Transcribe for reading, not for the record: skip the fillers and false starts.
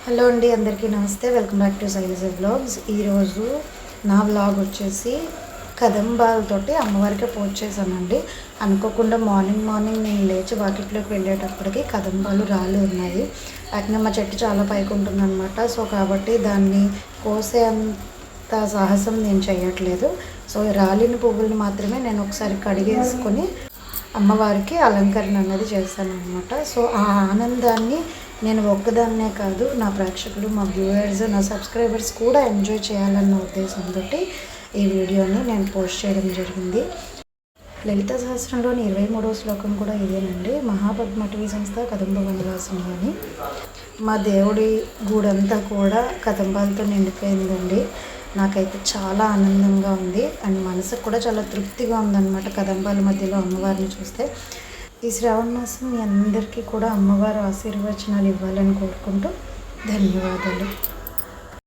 Hello అండి, అందరికీ నమస్తే. Welcome back to Shailaja vlogs. ఈరోజు నా వ్లాగ్ వచ్చేసి కదంబాలతోటి అమ్మవారికి పూజ చేశానండి. అనుకోకుండా మార్నింగ్ నేను లేచి వాకిట్లోకి వెళ్ళేటప్పటికి కదంబాలు రాలి ఉన్నాయి. వాటిని మా చెట్టు చాలా పైకి ఉంటుందన్నమాట. సో కాబట్టి దాన్ని కోసే అంత సాహసం నేను చేయట్లేదు. సో రాలిన పువ్వులను మాత్రమే నేను ఒకసారి కడిగేసుకొని అమ్మవారికి అలంకరణ అన్నది చేశాను అనమాట. సో ఆ ఆనందాన్ని నేను ఒక్కదాన్నే కాదు, నా ప్రేక్షకులు, మా వ్యూవర్స్, నా సబ్స్క్రైబర్స్ కూడా ఎంజాయ్ చేయాలన్న ఉద్దేశంతో ఈ వీడియోని నేను పోస్ట్ చేయడం జరిగింది. లలిత సహస్రంలోని 23వ శ్లోకం కూడా ఇదేనండి. మహాపద్మటివి సంస్థ కదంబ వనవాసిని అని. మా దేవుడి గూడంతా కూడా కదంబాలతో నిండిపోయిందండి. నాకైతే చాలా ఆనందంగా ఉంది అండ్ మనసుకు కూడా చాలా తృప్తిగా ఉందన్నమాట కదంబాల మధ్యలో అమ్మవారిని చూస్తే. ఈ శ్రావణ మాసం మీ అందరికీ కూడా అమ్మవారు ఆశీర్వచనాలు ఇవ్వాలని కోరుకుంటూ ధన్యవాదాలు.